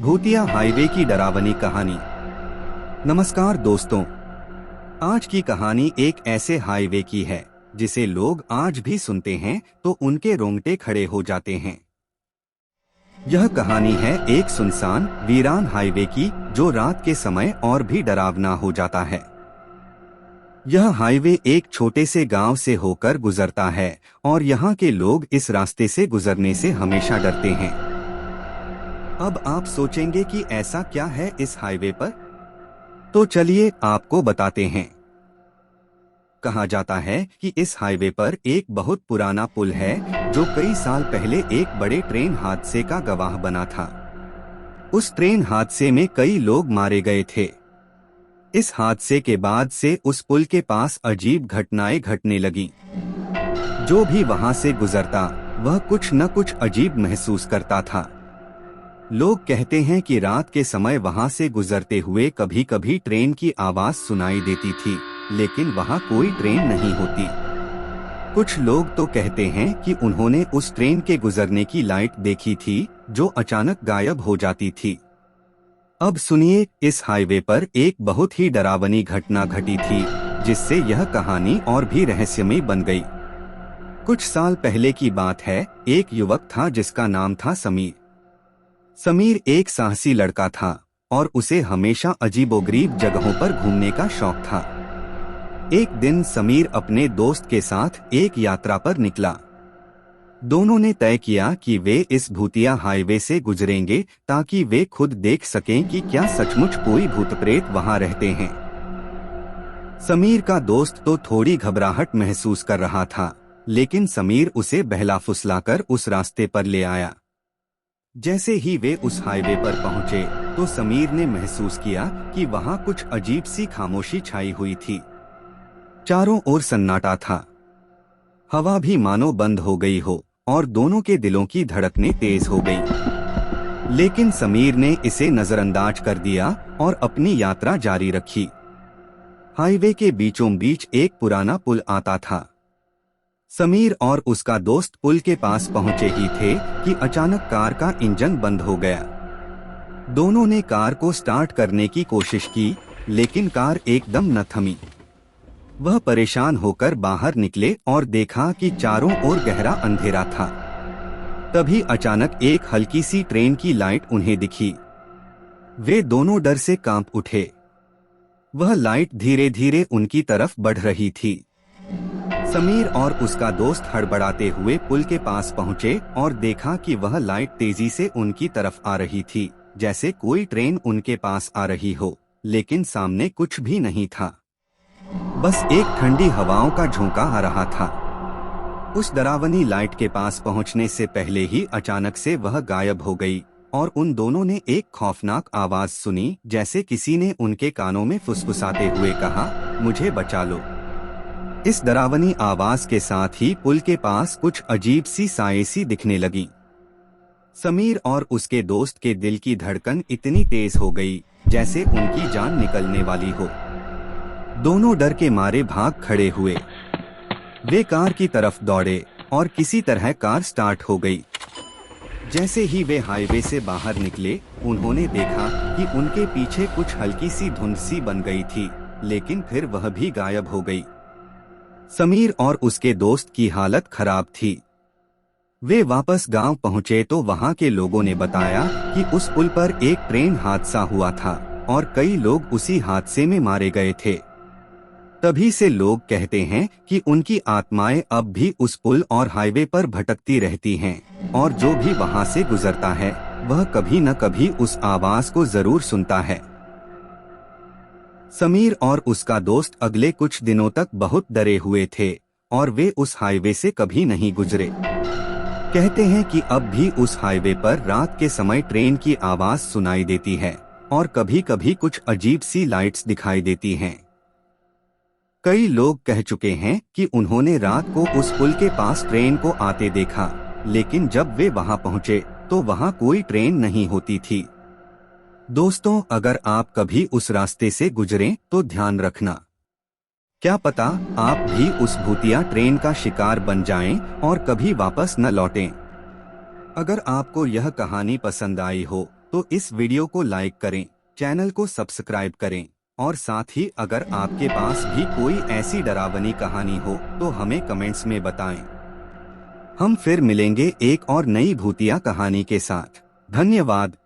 भूतिया हाईवे की डरावनी कहानी। नमस्कार दोस्तों, आज की कहानी एक ऐसे हाईवे की है जिसे लोग आज भी सुनते हैं तो उनके रोंगटे खड़े हो जाते हैं। यह कहानी है एक सुनसान वीरान हाईवे की जो रात के समय और भी डरावना हो जाता है। यह हाईवे एक छोटे से गांव से होकर गुजरता है और यहाँ के लोग इस रास्ते से गुजरने से हमेशा डरते हैं। अब आप सोचेंगे कि ऐसा क्या है इस हाईवे पर? तो चलिए आपको बताते हैं। कहा जाता है कि इस हाईवे पर एक बहुत पुराना पुल है जो कई साल पहले एक बड़े ट्रेन हादसे का गवाह बना था। उस ट्रेन हादसे में कई लोग मारे गए थे। इस हादसे के बाद से उस पुल के पास अजीब घटनाएं घटने लगी। जो भी वहां से गुजरता वह कुछ न कुछ अजीब महसूस करता था। लोग कहते हैं कि रात के समय वहां से गुजरते हुए कभी कभी ट्रेन की आवाज सुनाई देती थी, लेकिन वहां कोई ट्रेन नहीं होती। कुछ लोग तो कहते हैं कि उन्होंने उस ट्रेन के गुजरने की लाइट देखी थी जो अचानक गायब हो जाती थी। अब सुनिए, इस हाईवे पर एक बहुत ही डरावनी घटना घटी थी जिससे यह कहानी और भी रहस्यमयी बन गई। कुछ साल पहले की बात है। एक युवक था जिसका नाम था समीर। समीर एक साहसी लड़का था और उसे हमेशा अजीबोगरीब जगहों पर घूमने का शौक था। एक दिन समीर अपने दोस्त के साथ एक यात्रा पर निकला। दोनों ने तय किया कि वे इस भूतिया हाईवे से गुजरेंगे ताकि वे खुद देख सकें कि क्या सचमुच कोई भूत प्रेत वहां रहते हैं। समीर का दोस्त तो थोड़ी घबराहट महसूस कर रहा था, लेकिन समीर उसे बहला फुसलाकर उस रास्ते पर ले आया। जैसे ही वे उस हाईवे पर पहुंचे तो समीर ने महसूस किया कि वहां कुछ अजीब सी खामोशी छाई हुई थी। चारों ओर सन्नाटा था। हवा भी मानो बंद हो गई हो और दोनों के दिलों की धड़कनें तेज हो गई। लेकिन समीर ने इसे नजरअंदाज कर दिया और अपनी यात्रा जारी रखी। हाईवे के बीचों बीच एक पुराना पुल आता था। समीर और उसका दोस्त पुल के पास पहुंचे ही थे कि अचानक कार का इंजन बंद हो गया। दोनों ने कार को स्टार्ट करने की कोशिश की, लेकिन कार एकदम न थमी। वह परेशान होकर बाहर निकले और देखा कि चारों ओर गहरा अंधेरा था। तभी अचानक एक हल्की सी ट्रेन की लाइट उन्हें दिखी। वे दोनों डर से कांप उठे। वह लाइट धीरे धीरे उनकी तरफ बढ़ रही थी। समीर और उसका दोस्त हड़बड़ाते हुए पुल के पास पहुंचे और देखा कि वह लाइट तेजी से उनकी तरफ आ रही थी, जैसे कोई ट्रेन उनके पास आ रही हो, लेकिन सामने कुछ भी नहीं था। बस एक ठंडी हवाओं का झोंका आ रहा था। उस डरावनी लाइट के पास पहुंचने से पहले ही अचानक से वह गायब हो गई और उन दोनों ने एक खौफनाक आवाज सुनी, जैसे किसी ने उनके कानों में फुसफुसाते हुए कहा, मुझे बचा लो। इस डरावनी आवाज के साथ ही पुल के पास कुछ अजीब सी साएं सी दिखने लगी। समीर और उसके दोस्त के दिल की धड़कन इतनी तेज हो गई जैसे उनकी जान निकलने वाली हो। दोनों डर के मारे भाग खड़े हुए। वे कार की तरफ दौड़े और किसी तरह कार स्टार्ट हो गई। जैसे ही वे हाईवे से बाहर निकले, उन्होंने देखा कि उनके पीछे कुछ हल्की सी धुंध सी बन गई थी, लेकिन फिर वह भी गायब हो गई। समीर और उसके दोस्त की हालत खराब थी। वे वापस गांव पहुंचे तो वहां के लोगों ने बताया कि उस पुल पर एक ट्रेन हादसा हुआ था और कई लोग उसी हादसे में मारे गए थे। तभी से लोग कहते हैं कि उनकी आत्माएं अब भी उस पुल और हाईवे पर भटकती रहती हैं और जो भी वहां से गुजरता है वह कभी न कभी उस आवाज को जरूर सुनता है। समीर और उसका दोस्त अगले कुछ दिनों तक बहुत डरे हुए थे और वे उस हाईवे से कभी नहीं गुजरे। कहते हैं कि अब भी उस हाईवे पर रात के समय ट्रेन की आवाज सुनाई देती है और कभी कभी कुछ अजीब सी लाइट्स दिखाई देती हैं। कई लोग कह चुके हैं कि उन्होंने रात को उस पुल के पास ट्रेन को आते देखा, लेकिन जब वे वहां पहुंचे तो वहां कोई ट्रेन नहीं होती थी। दोस्तों, अगर आप कभी उस रास्ते से गुजरें तो ध्यान रखना, क्या पता आप भी उस भूतिया ट्रेन का शिकार बन जाएं और कभी वापस न लौटें। अगर आपको यह कहानी पसंद आई हो तो इस वीडियो को लाइक करें, चैनल को सब्सक्राइब करें और साथ ही अगर आपके पास भी कोई ऐसी डरावनी कहानी हो तो हमें कमेंट्स में बताएं। हम फिर मिलेंगे एक और नई भूतिया कहानी के साथ। धन्यवाद।